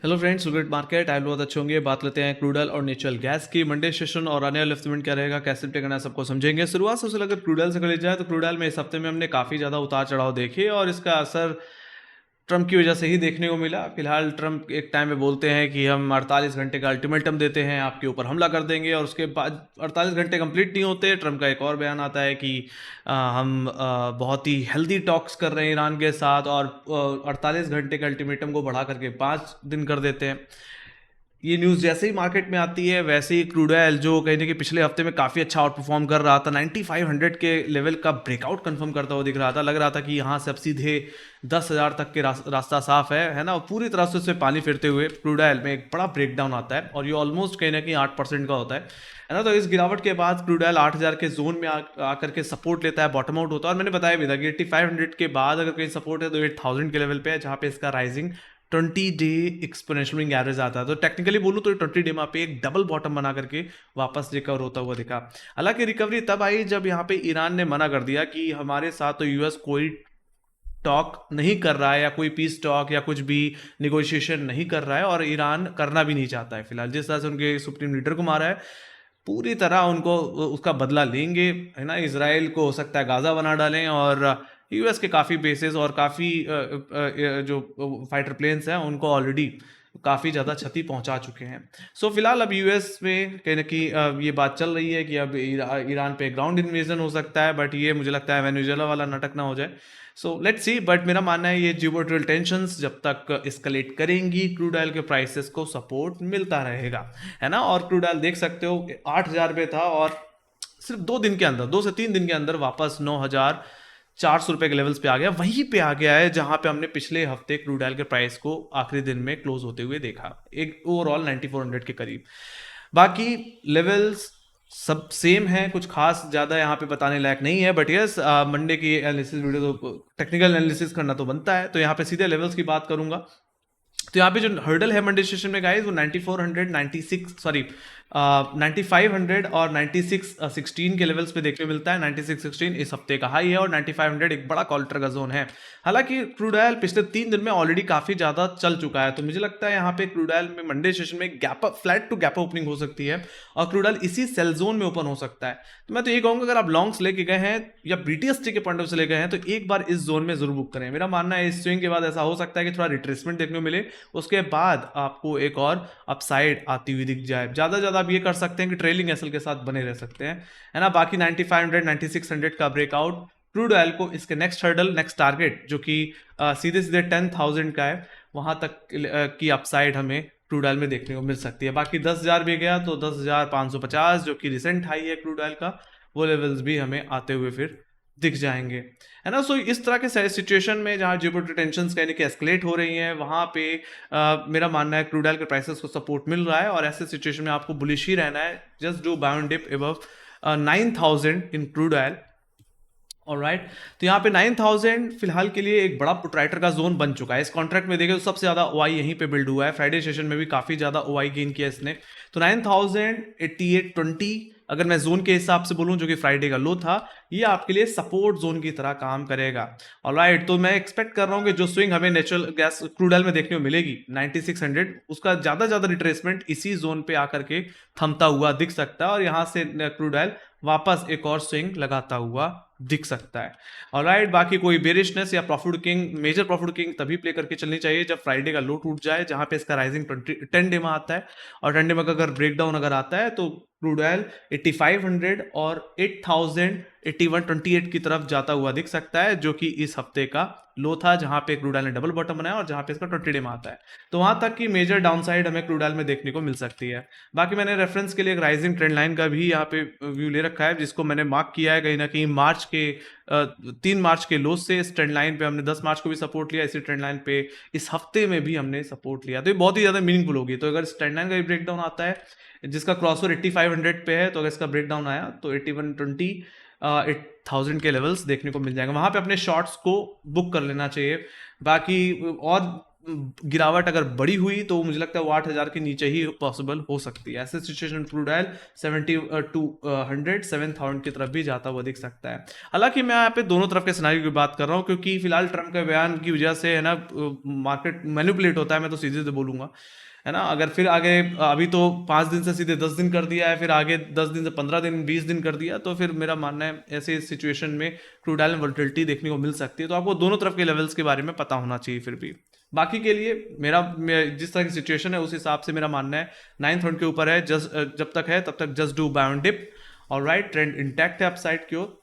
Hello friends, सुगेट market I बहुत अच्छे होंगे। बात लेते हैं क्रूड ऑयल और नेचुरल गैस की। मंडे सेशन और आने वाले हफ्ते में क्या रहेगा, कैसे प्ले करना है, सबको समझेंगे। शुरुआत से अगर क्रूड ऑयल से कर जाए तो क्रूड ऑयल में इस हफ्ते में हमने काफ़ी ज़्यादा उतार चढ़ाव देखे और इसका असर ट्रंप की वजह से ही देखने को मिला। फिलहाल ट्रंप एक टाइम में बोलते हैं कि हम 48 घंटे का अल्टीमेटम देते हैं, आपके ऊपर हमला कर देंगे, और उसके बाद 48 घंटे कंप्लीट नहीं होते। ट्रंप का एक और बयान आता है कि हम बहुत ही हेल्दी टॉक्स कर रहे हैं ईरान के साथ, और 48 घंटे के अल्टीमेटम को बढ़ा करके 5 दिन कर देते हैं। ये न्यूज़ जैसे ही मार्केट में आती है वैसे ही क्रूड ऑयल, जो कहीं ना कि पिछले हफ्ते में काफ़ी अच्छा आउट परफॉर्म कर रहा था, 9500 के लेवल का ब्रेकआउट कंफर्म करता हुआ दिख रहा था। लग रहा था कि यहाँ से अब सीधे 10,000 तक के रास्ता साफ है ना। और पूरी तरह से उससे पानी फिरते हुए क्रूड ऑयल में एक बड़ा ब्रेकडाउन आता है, और ये ऑलमोस्ट कहीं ना कहीं 8% का होता है ना। तो इस गिरावट के बाद क्रूड ऑयल 8,000 के जोन में आकर के सपोर्ट लेता है, बॉटम आउट होता है। और मैंने बताया भी था कि 8500 के बाद अगर कहीं सपोर्ट है तो 8000 के लेवल पे है, जहाँ पे इसका राइजिंग 20 डे एक्सपोनेंशियल एवरेज आता है। तो टेक्निकली बोलूँ तो 20 डे में पे एक डबल बॉटम बना करके वापस रिकवर होता हुआ दिखा। हालांकि रिकवरी तब आई जब यहाँ पे ईरान ने मना कर दिया कि हमारे साथ तो यूएस कोई टॉक नहीं कर रहा है, या कोई पीस टॉक या कुछ भी निगोशिएशन नहीं कर रहा है, और ईरान करना भी नहीं चाहता है। फिलहाल जिस तरह से उनके सुप्रीम लीडर को मारा है, पूरी तरह उनको उसका बदला लेंगे, है ना। इसराइल को हो सकता है गाजा बना डालें, और यूएस के काफ़ी बेसेस और काफ़ी जो फाइटर प्लेन्स हैं उनको ऑलरेडी काफ़ी ज़्यादा क्षति पहुंचा चुके हैं। सो फिलहाल अब यूएस में कहीं ना कहीं ये बात चल रही है कि अब ईरान पे ग्राउंड इन्वेजन हो सकता है, बट ये मुझे लगता है वेनेजुएला वाला नाटक ना हो जाए। So let's see. बट मेरा मानना है ये जियोपॉलिटिकल टेंशंस जब तक एस्केलेट करेंगी, क्रूड ऑयल के प्राइसेस को सपोर्ट मिलता रहेगा, है ना। और क्रूड ऑयल देख सकते हो 8,000 पे था, और सिर्फ 2 दिन के अंदर, 2 से 3 दिन के अंदर वापस 9,400 रुपए के लेवल्स पे आ गया। वहीं पे आ गया है जहां पे हमने पिछले हफ्ते क्रूड ऑयल के प्राइस को आखिरी दिन में क्लोज होते हुए देखा, एक ओवरऑल 9400 के करीब। बाकी लेवल्स सब सेम है, कुछ खास ज़्यादा यहाँ पे बताने लायक नहीं है। बट यस, मंडे की एनालिसिस वीडियो तो टेक्निकल एनालिसिस करना तो बनता है, तो यहाँ पे सीधे लेवल्स की बात करूंगा। तो यहाँ पे जो हर्डल है मंडे सेशन में गाइस, वो 9400, 96 सॉरी 9500 और 9616 के लेवल्स पे देखने को मिलता है। 9616 इस हफ्ते का हाई है, और 9500 एक बड़ा कॉल्टर का जोन है। हालांकि क्रूड ऑयल पिछले 3 दिन में ऑलरेडी काफी ज्यादा चल चुका है, तो मुझे लगता है यहाँ पे क्रूड ऑयल में मंडे सेशन में gap up, flat to gap opening हो सकती है, और क्रूड ऑयल इसी सेल जोन में ओपन हो सकता है। तो मैं तो ये कहूंगा, अगर आप लॉन्ग्स लेके गए हैं या बीटीएसटी के पॉइंट ऑफ से ले गए हैं, तो एक बार इस जोन में जरूर बुक करें। मेरा मानना है इस स्विंग के बाद ऐसा हो सकता है कि थोड़ा रिट्रेसमेंट देखने को मिले, उसके बाद आपको एक और अपसाइड आती हुई दिख जाए। ज्यादा आप ये कर सकते हैं कि ट्रेलिंग एसएल के साथ बने रह सकते हैं, है ना। बाकी 9500, 9600 का ब्रेकआउट क्रूड ऑयल को इसके नेक्स्ट हर्डल, नेक्स्ट टारगेट, जो कि सीधे सीधे 10,000 का है, वहां तक की अपसाइड हमें क्रूड ऑयल में देखने को मिल सकती है। बाकी 10,000 भी गया तो 10,550, जो कि रिसेंट हाई है क्रूड ऑयल का, वो लेवल्स भी हमें आते हुए फिर दिख जाएंगे, है ना। सो इस तरह के सिचुएशन में जहां जियोपॉलिटिकल टेंशंस कहने की एस्केलेट हो रही हैं, वहां पे मेरा मानना है क्रूड ऑयल के प्राइसेस को सपोर्ट मिल रहा है, और ऐसे सिचुएशन में आपको बुलिश ही रहना है। Just do buy on dip above 9,000 in crude oil. Alright, तो यहाँ पे 9,000 फिलहाल के लिए एक बड़ा पुटराइटर का जोन बन चुका है। इस कॉन्ट्रैक्ट में देखें तो सबसे ज्यादा ओआई यहीं पे बिल्ड हुआ है। फ्राइडे सेशन में भी काफी ज्यादा ओआई गेन किया इसने। तो 9,088.20 अगर मैं जोन के हिसाब से बोलूं, जो कि फ्राइडे का लो था, ये आपके लिए सपोर्ट जोन की तरह काम करेगा। ऑलराइट, तो मैं एक्सपेक्ट कर रहा हूं कि जो स्विंग हमें नेचुरल गैस क्रूड ऑयल में देखने को मिलेगी 9600, उसका ज्यादा रिट्रेसमेंट इसी जोन पे आकर के थमता हुआ दिख सकता है, और यहां से क्रूड ऑयल वापस एक और स्विंग लगाता हुआ दिख सकता है। ऑलराइट, बाकी कोई बेरिशनेस या profit king, major profit king तभी प्ले करके चलनी चाहिए जब फ्राइडे का लो टूट जाए, जहां पे इसका राइजिंग 10 डे में आता है, और 10 डे में अगर ब्रेकडाउन अगर आता है तो क्रूड ऑयल 8500 और 8,081.28 की तरफ जाता हुआ दिख सकता है, जो कि इस हफ्ते का लो था, जहां पे क्रूड ऑयल ने डबल बॉटम बनाया और जहां पे इसका 20 डे में आता है। तो वहां तक की मेजर डाउनसाइड हमें क्रूड ऑयल में देखने को मिल सकती है। बाकी मैंने रेफरेंस के लिए एक राइजिंग ट्रेंड लाइन का भी यहाँ पे व्यू ले रखा है, जिसको मैंने मार्क किया है कहीं ना कहीं मार्च के 3 मार्च के लो से। इस ट्रेंड लाइन पे हमने 10 मार्च को भी सपोर्ट लिया, इसी ट्रेंड लाइन पे इस हफ्ते में भी हमने सपोर्ट लिया, तो ये बहुत ही ज्यादा मीनिंगफुल होगी। तो अगर इस ट्रेंड लाइन का भी ब्रेकडाउन आता है, जिसका क्रॉसओवर 8500 पे है, तो अगर इसका ब्रेकडाउन आया तो 8120 8,000 के लेवल्स देखने को मिल जाएंगे। वहां पे अपने शॉर्ट्स को बुक कर लेना चाहिए। बाकी और गिरावट अगर बड़ी हुई तो मुझे लगता है वो 8,000 के नीचे ही पॉसिबल हो सकती है। ऐसे सिचुएशन क्रूड ऑयल 7,200 की तरफ भी जाता हुआ दिख सकता है। हालांकि मैं यहाँ पे दोनों तरफ के सिनारियो की बात कर रहा हूँ, क्योंकि फिलहाल ट्रम्प के बयान की वजह से है ना मार्केट मैनिपुलेट होता है, मैं तो सीधे से बोलूंगा, है ना। अगर फिर आगे अभी तो 5 दिन से सीधे 10 दिन कर दिया है, फिर आगे 10 दिन से 15 दिन 20 दिन कर दिया, तो फिर मेरा मानना है ऐसे सिचुएशन में क्रूड ऑयल में वोलेटिलिटी देखने को मिल सकती है। तो आपको दोनों तरफ के लेवल्स के बारे में पता होना चाहिए। फिर भी बाकी के लिए जिस तरह की सिचुएशन है उस हिसाब से मेरा मानना है 9th के ऊपर है, जब तक है तब तक just do buy on dip. Alright, trend intact है अपसाइड की ओर।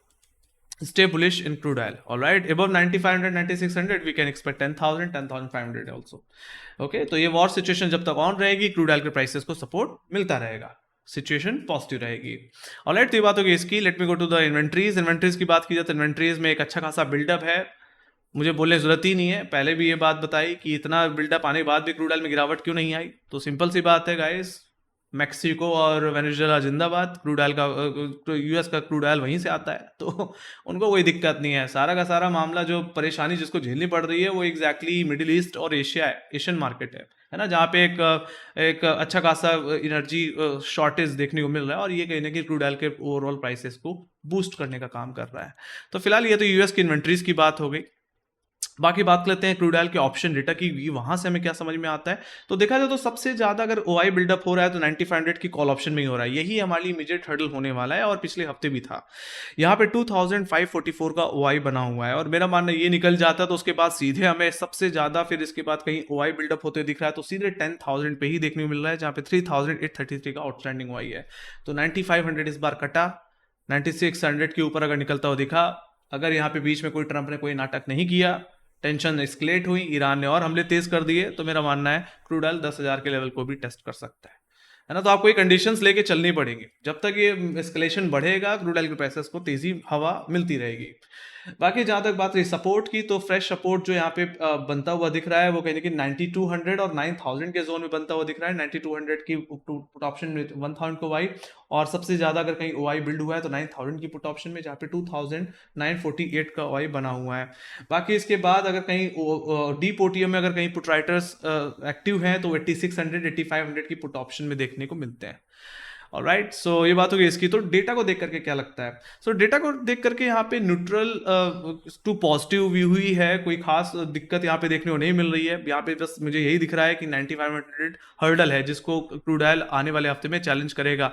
Stay bullish in crude oil. All right, above 9,500, 9,600, we can expect 10,000, 10,500 also. Okay, तो ये वॉर सिचुएशन जब तक ऑन रहेगी, क्रूड ऑयल के प्राइसेस को सपोर्ट मिलता रहेगा, सिचुएशन पॉजिटिव रहेगी। ऑलराइट, तो ये बात होगी इसकी। Let me go to the inventories. Inventories की बात की जाए तो इन्वेंट्रीज में एक अच्छा खासा बिल्डअप है, मुझे बोलने की जरूरत ही नहीं है, पहले भी ये बात बताई कि इतना बिल्डअप आने के बाद भी क्रूड ऑयल में गिरावट क्यों नहीं आई। तो सिंपल सी बात है गाइस, मैक्सिको और वेनेजुएला जिंदाबाद। क्रूड ऑयल का तो यूएस का क्रूड ऑयल वहीं से आता है, तो उनको कोई दिक्कत नहीं है। सारा का सारा मामला, जो परेशानी जिसको झेलनी पड़ रही है, वो एग्जैक्टली मिडिल ईस्ट और एशिया है, एशियन मार्केट है ना, जहाँ पे एक अच्छा खासा एनर्जी शॉर्टेज देखने को मिल रहा है, और ये कहीं ना कहीं क्रूड ऑयल के ओवरऑल प्राइसेस को बूस्ट करने का काम कर रहा है। तो फिलहाल ये तो यूएस की इन्वेंट्रीज की बात हो गई। बाकी बात करते हैं क्रूड ऑयल के ऑप्शन डेटा की, वहां से हमें क्या समझ में आता है। तो देखा जाए तो सबसे ज्यादा अगर ओआई बिल्डअप हो रहा है तो 9500 की कॉल ऑप्शन में ही हो रहा है, यही हमारे लिए इमीडिएट हर्डल होने वाला है, और पिछले हफ्ते भी था। यहाँ पे 2544 का ओआई बना हुआ है, और मेरा मानना ये निकल जाता है तो उसके बाद सीधे हमें सबसे ज्यादा फिर इसके बाद कहीं ओआई बिल्डअप होते दिख रहा है तो सीधे 10,000 पे ही देखने को मिल रहा है, जहाँ पे 3,833 का आउटस्टैंडिंग ओआई है। तो 9500 इस बार कटा, 9600 के ऊपर अगर निकलता हुआ दिखा, अगर यहाँ पे बीच में कोई ट्रंप ने कोई नाटक नहीं किया, टेंशन एस्केलेट हुई, ईरान ने और हमले तेज कर दिए, तो मेरा मानना है क्रूड ऑयल 10,000 के लेवल को भी टेस्ट कर सकता है ना। तो आपको ये कंडीशंस लेके चलनी पड़ेंगी, जब तक ये एस्केलेशन बढ़ेगा क्रूड ऑयल के प्राइसेस को तेजी हवा मिलती रहेगी। बाकी जहां तक बात रही सपोर्ट की, तो फ्रेश सपोर्ट जो यहाँ पे बनता हुआ दिख रहा है वो कहीं कि 9200 और 9000 के जोन में बनता हुआ दिख रहा है। 9200 की पुट ऑप्शन में 1000 को वाई, और सबसे ज्यादा अगर कहीं ओआई बिल्ड हुआ है तो 9000 की पुट ऑप्शन में, जहाँ पे 2948 का ओआई बना हुआ है। बाकी इसके बाद अगर कहीं डीप ओटीएम में अगर कहीं पुट राइटर्स एक्टिव हैं तो 8600 8500 की पुट ऑप्शन में देखने को मिलते हैं। ऑलराइट, सो ये बात होगी इसकी। तो डेटा को देख करके क्या लगता है? सो डेटा को देख करके यहाँ पे न्यूट्रल टू पॉजिटिव व्यू हुई है, कोई खास दिक्कत यहाँ पे देखने को नहीं मिल रही है। यहाँ पे बस मुझे यही दिख रहा है कि 9500 हर्डल है, जिसको क्रूड ऑयल आने वाले हफ्ते में चैलेंज करेगा।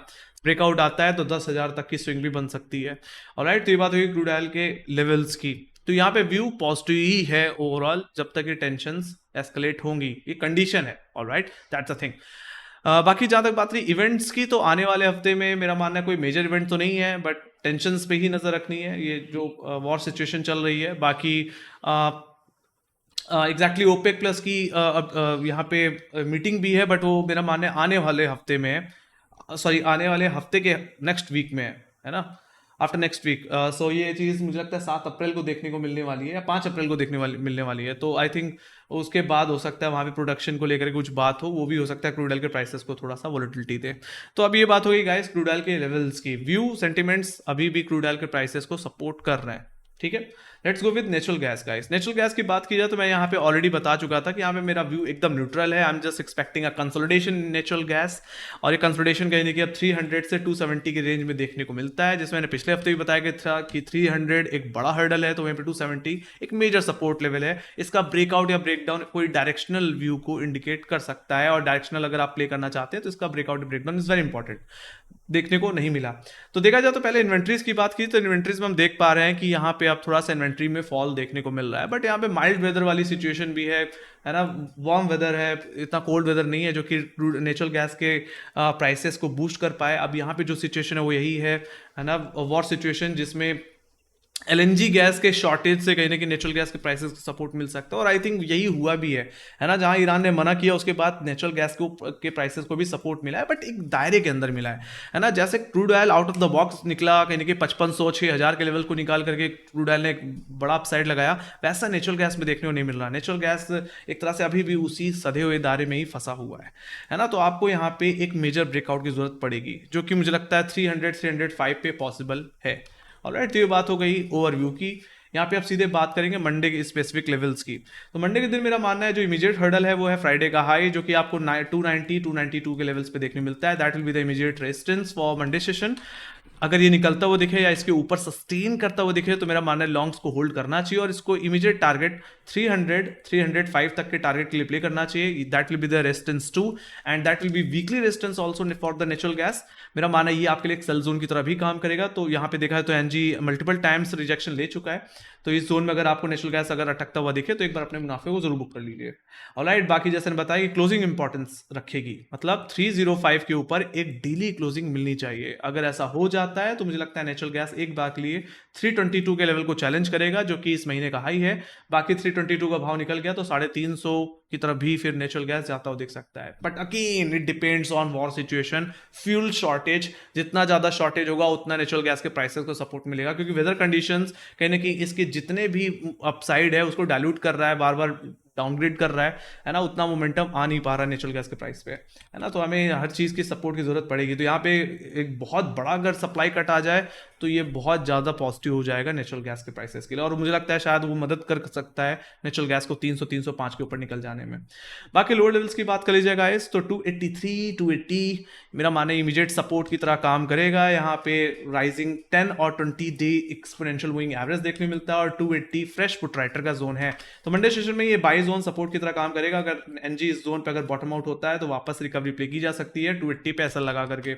ब्रेकआउट आता है तो 10,000 तक की स्विंग भी बन सकती है। ऑलराइट, तो ये बात होगी क्रूड ऑयल के लेवल्स की। तो यहाँ पे व्यू पॉजिटिव ही है ओवरऑल, जब तक ये टेंशंस एस्केलेट होंगी, ये कंडीशन है। Alright, that's a thing. बाकी जहां तक बात रही इवेंट्स की, तो आने वाले हफ्ते में मेरा मानना है कोई मेजर इवेंट तो नहीं है, बट टेंशंस पे ही नजर रखनी है, ये जो वॉर सिचुएशन चल रही है। बाकी एग्जैक्टली ओपेक प्लस की यहाँ पे मीटिंग भी है, बट वो मेरा मानना है आने वाले हफ्ते में है, सॉरी आने वाले हफ्ते के नेक्स्ट वीक में है ना, आफ्टर नेक्स्ट वीक। सो ये चीज़ मुझे लगता है 7 अप्रैल को देखने को मिलने वाली है, या 5 अप्रैल को मिलने वाली है। तो आई थिंक उसके बाद हो सकता है वहाँ पे प्रोडक्शन को लेकर कुछ बात हो, वो भी हो सकता है क्रूड ऑयल के प्राइसेस को थोड़ा सा वोलेटिलिटी दे। तो अब ये बात होगी गाइस क्रूड ऑयल के लेवल्स की। व्यू सेंटिमेंट्स अभी भी क्रूड ऑयल के प्राइसेस को सपोर्ट कर रहे हैं, ठीक है। Let's go with natural gas guys. Natural gas की बात की जाए तो मैं यहाँ पे ऑलरेडी बता चुका था कि यहाँ पे मेरा व्यू एकदम न्यूट्रल है। I am just expecting a consolidation in natural gas, और ये कंसोलिडेशन कहीं कि अब 300 से 270 के रेंज में देखने को मिलता है, जिसमें मैंने पिछले हफ्ते भी बताया था कि 300 एक बड़ा हर्डल है, तो वहीं पे 270 एक मेजर सपोर्ट लेवल है। इसका ब्रेकआउट या ब्रेकडाउन कोई डायरेक्शनल व्यू को इंडिकेट कर सकता है, और डायरेक्शनल अगर आप प्ले करना चाहते हैं तो इसका breakout breakdown is very important, देखने को नहीं मिला। तो देखा जाए तो पहले इन्वेंट्रीज की बात की, तो इन्वेंट्रीज में हम देख पा रहे हैं कि यहाँ पे अब थोड़ा सा इन्वेंट्री में फॉल देखने को मिल रहा है, बट यहाँ पे माइल्ड वेदर वाली सिचुएशन भी है ना, वार्म वेदर है, इतना कोल्ड वेदर नहीं है जो कि नेचुरल गैस के प्राइसेस को बूस्ट कर पाए। अब यहाँ पे जो सिचुएशन है वो यही है ना, वॉर सिचुएशन, जिसमें एलएनजी गैस के शॉर्टेज से कहीं ना कहीं नेचुरल गैस के प्राइसेस को सपोर्ट मिल सकता है, और आई थिंक यही हुआ भी है ना, जहां ईरान ने मना किया उसके बाद नेचुरल गैस के प्राइसेस को भी सपोर्ट मिला है, बट एक दायरे के अंदर मिला है ना। जैसे crude oil out of the box निकला कहीं ना कहीं 5500 6000 के लेवल को निकाल करके क्रूड ऑयल ने एक बड़ा अपसाइड लगाया, वैसा नेचुरल गैस में देखने को नहीं मिल रहा। नेचुरल गैस एक तरह से अभी भी उसी सधे हुए दायरे में ही फंसा हुआ है ना। तो आपको यहाँ पे एक मेजर ब्रेकआउट की जरूरत पड़ेगी, जो कि मुझे लगता है 300 305 पे पॉसिबल है। ऑलराइट, तो ये बात हो गई ओवरव्यू की। यहाँ पे आप सीधे बात करेंगे मंडे के स्पेसिफिक लेवल्स की। तो मंडे के दिन मेरा मानना है जो इमीडिएट हर्डल है वो है फ्राइडे का हाई, जो कि आपको 290 292 के लेवल्स पे देखने मिलता है। That will be the immediate resistance for Monday session. अगर ये निकलता हुआ दिखे या इसके ऊपर सस्टेन करता हुआ दिखे तो मेरा मानना है लॉन्ग्स को होल्ड करना चाहिए और इसको इमीडिएट टारगेट 300 305 तक के टारगेट के लिए प्ले करना चाहिए। That will be the resistance to and that will be weekly resistance also for the natural gas. मेरा मानना है ये आपके लिए एक सेल जोन की तरह भी काम करेगा। तो यहाँ पे देखा है तो एनजी मल्टीपल टाइम्स रिजेक्शन ले चुका है, तो इस जोन में अगर आपको नेचुरल गैस अगर अटकता हुआ दिखे तो एक बार अपने मुनाफे को जरूर बुक कर लीजिए। ऑलराइट, बाकी जैसे ने बताया क्लोजिंग इंपॉर्टेंस रखेगी, मतलब 305 के ऊपर एक डेली क्लोजिंग मिलनी चाहिए। अगर ऐसा हो जाता है तो मुझे लगता है नेचुरल गैस एक बार के लिए 322 के लेवल को चैलेंज करेगा, जो कि इस महीने का हाई है। बाकी 322 का भाव निकल गया तो 350 की तरफ भी फिर नेचुरल गैस जाता हुआ दिख सकता है। But again it depends on war situation, fuel shortage, जितना ज्यादा शॉर्टेज होगा उतना नेचुरल गैस के प्राइसेस को सपोर्ट मिलेगा, क्योंकि वेदर कंडीशंस कहीं ना कहीं इसके जितने भी अपसाइड है उसको डाइल्यूट कर रहा है, बार बार डाउनग्रेड कर रहा है ना, उतना मोमेंटम आ नहीं पा रहा नेचुरल गैस के प्राइस पे, है ना। तो हमें हर चीज़ की सपोर्ट की जरूरत पड़ेगी। तो यहाँ पे एक बहुत बड़ा अगर सप्लाई कट आ जाए तो ये बहुत ज़्यादा पॉजिटिव हो जाएगा नेचुरल गैस के प्राइसेस के लिए, और मुझे लगता है शायद वो मदद कर सकता है नेचुरल गैस को 300-305 के ऊपर निकल जाने में। बाकी लोअर लेवल्स की बात कर लीजिएगा गाइस, तो 283 280 मेरा माने इमीडिएट सपोर्ट की तरह काम करेगा। यहाँ पे राइजिंग 10 और 20 डे एक्सपोनेंशियल मूविंग एवरेज देखने मिलता है और 280 फ्रेश पुट राइटर का जोन है। तो मंडे सेशन में ये बाई जोन सपोर्ट की तरह काम करेगा। अगर एनजी इस जोन पे अगर बॉटम आउट होता है तो वापस रिकवरी प्ले की जा सकती है 280 पे ऐसा लगा करके।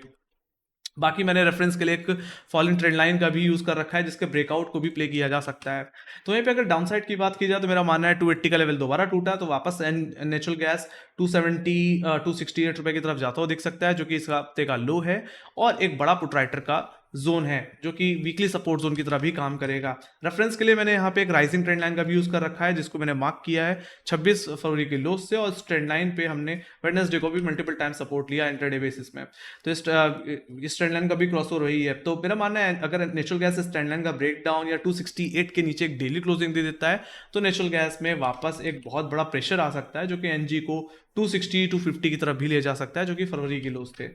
बाकी मैंने रेफरेंस के लिए एक फॉलिंग ट्रेंड लाइन का भी यूज कर रखा है, जिसके ब्रेकआउट को भी प्ले किया जा सकता है। तो यहीं पे अगर डाउनसाइड की बात की जाए तो मेरा मानना है 280 का लेवल दोबारा टूटा तो वापस नेचुरल गैस 270 268 रुपए की तरफ जाता हुआ दिख सकता है, जो कि इस हफ्ते का लो है और एक बड़ा पुट राइटर का जोन है, जो कि वीकली सपोर्ट जोन की तरह भी काम करेगा। रेफरेंस के लिए मैंने यहाँ पे एक राइजिंग ट्रेंड लाइन का भी यूज कर रखा है, जिसको मैंने मार्क किया है 26 फरवरी के लो से, और इस ट्रेंड लाइन पे हमने वेडनेसडे को भी मल्टीपल टाइम सपोर्ट लिया इंटरडे बेसिस में। तो इस ट्रेंड लाइन का भी क्रॉस ओवर रही है। तो मेरा मानना है अगर नेचुरल गैस इस ट्रेंड लाइन का ब्रेक डाउन या 268 के नीचे एक डेली क्लोजिंग दे देता है तो नेचुरल गैस में वापस एक बहुत बड़ा प्रेशर आ सकता है, जो कि एनजी को 260 250 की तरफ भी ले जा सकता है, जो कि फरवरी के लोस थे।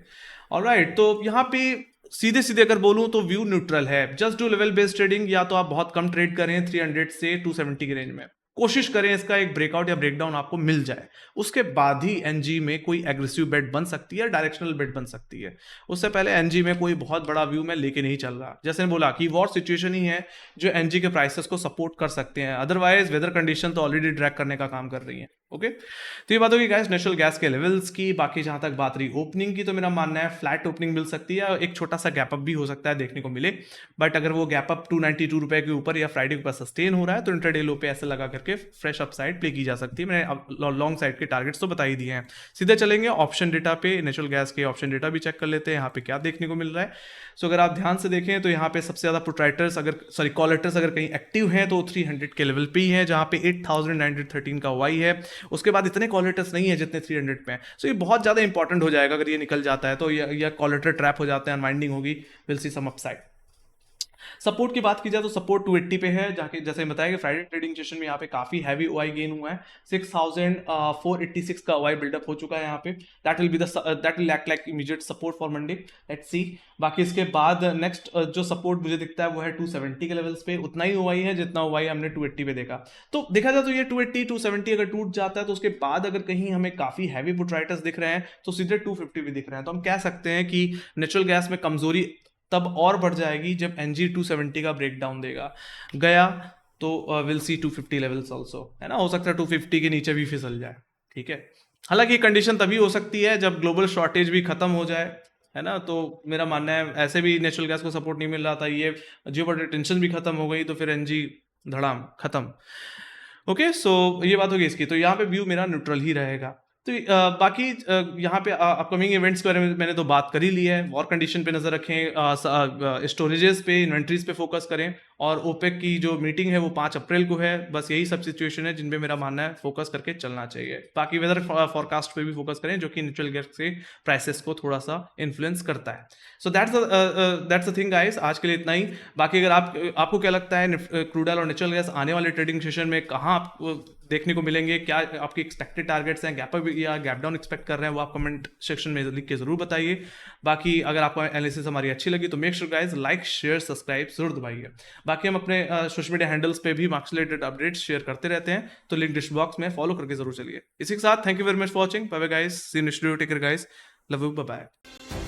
ऑलराइट, तो यहाँ पे सीधे सीधे अगर बोलूं तो व्यू न्यूट्रल है। Just do level based trading, या तो आप बहुत कम ट्रेड करें 300 से 270 के रेंज में, कोशिश करें इसका एक ब्रेकआउट या ब्रेकडाउन आपको मिल जाए, उसके बाद ही एनजी में कोई एग्रेसिव बेट बन सकती है, डायरेक्शनल बेट बन सकती है। उससे पहले एनजी में कोई बहुत बड़ा व्यू में लेके नहीं चल रहा। जैसे बोला कि वॉर सिचुएशन ही है जो एनजी के प्राइसेस को सपोर्ट कर सकते हैं, अदरवाइज वेदर कंडीशन तो ऑलरेडी ड्रैग करने का काम कर रही है। ओके, तो ये बात होगी गाइस नेचुरल गैस के लेवल्स की। बाकी जहां तक बात रही ओपनिंग की, तो मेरा मानना है फ्लैट ओपनिंग मिल सकती है, एक छोटा सा गैप अप भी हो सकता है देखने को मिले, बट अगर वो गैप अप 292 रुपए के ऊपर या फ्राइडे के ऊपर सस्टेन हो रहा है तो इंटरडे लो पे ऐसे लगा करके फ्रेश अपसाइड प्ले की जा सकती है। मैंने लॉन्ग साइड के टारगेट्स तो बता ही दिए हैं। सीधे चलेंगे ऑप्शन डेटा पे, नेचुरल गैस के ऑप्शन डेटा भी चेक कर लेते हैं यहाँ पे क्या देखने को मिल रहा है। सो अगर आप ध्यान से देखें तो यहाँ पे सबसे ज्यादा पुट राइटर्स कॉलेटर्स अगर कहीं एक्टिव हैं तो 300 के लेवल पे ही है, जहाँ पे 8913 का वाई है। उसके बाद इतने कॉलेटर्स नहीं है जितने 300 पे हैं। सो ये बहुत ज्यादा इंपॉर्टेंट हो जाएगा अगर ये निकल जाता है तो, या कॉलेटर ट्रैप हो जाते हैं, अनवाइंडिंग होगी, will see some upside. Support की बात की जाए तो सपोर्ट 280 पे है, जाके जैसे बताया कि फ्राइडे ट्रेडिंग सेशन में यहाँ पे काफी हैवी ओआई गेन हुआ है, 6486 का ओआई बिल्डअप हो चुका है यहाँ पे। That will act like immediate support for Monday, let's see. बाकी इसके बाद नेक्स्ट जो सपोर्ट मुझे दिखता है वो है 270 के लेवल्स पे, उतना ही ओआई है जितना ओआई हमने 280 पे देखा। तो देखा जाए तो ये 280 270 अगर टूट जाता है तो उसके बाद अगर कहीं हमें काफी हैवी पुट राइटर्स दिख रहे हैं तो सीधे 250 भी दिख रहे हैं, तो हम कह सकते हैं कि नेचुरल गैस में कमजोरी तब और बढ़ जाएगी जब एनजी 270 का ब्रेकडाउन देगा गया तो विल सी 250 लेवल्स आल्सो, है ना। हो सकता है 250 के नीचे भी फिसल जाए, ठीक है। हालांकि कंडीशन तभी हो सकती है जब ग्लोबल शॉर्टेज भी खत्म हो जाए, है ना। तो मेरा मानना है ऐसे भी नेचुरल गैस को सपोर्ट नहीं मिल रहा था, ये जियोपॉलिटिकल टेंशन भी खत्म हो गई तो फिर एनजी धड़ाम खत्म। ओके, सो ये बात होगी इसकी। तो यहाँ पे व्यू मेरा न्यूट्रल ही रहेगा। तो बाकी यहाँ पे अपकमिंग इवेंट्स के बारे में मैंने तो बात कर ही ली है। वॉर कंडीशन पे नजर रखें, स्टोरेजेस पे, इन्वेंट्रीज पे फोकस करें, और ओपेक की जो मीटिंग है वो 5 अप्रैल को है। बस यही सब सिचुएशन है जिन पे मेरा मानना है फोकस करके चलना चाहिए। बाकी वेदर फॉरकास्ट पे भी फोकस करें, जो कि नेचुरल गैस के प्राइसेस को थोड़ा सा इन्फ्लुएंस करता है। So that's the thing guys, आज के लिए इतना ही। बाकी अगर आपको क्या लगता है क्रूड ऑयल और नेचुरल गैस आने वाले ट्रेडिंग सेशन में कहाँ आपको देखने को मिलेंगे, क्या आपकी एक्सपेक्टेड टारगेट्स हैं, गैप अप या गैप डाउन एक्सपेक्ट कर रहे हैं, वो आप कमेंट सेक्शन में लिख के जरूर बताइए। बाकी अगर आपको एनालिसिस हमारी अच्छी लगी तो make sure guys like share subscribe जरूर दबाइए। बाकी हम अपने सोशल मीडिया हैंडल्स पे भी मार्क्स रिलेटेड अपडेट्स शेयर करते रहते हैं, तो लिंक डिस्क्रिप्शन बॉक्स में फॉलो करके जरूर चलिए। इसी के साथ thank you very much for watching, bye bye guys, see you next video, take care guys, love you, bye bye.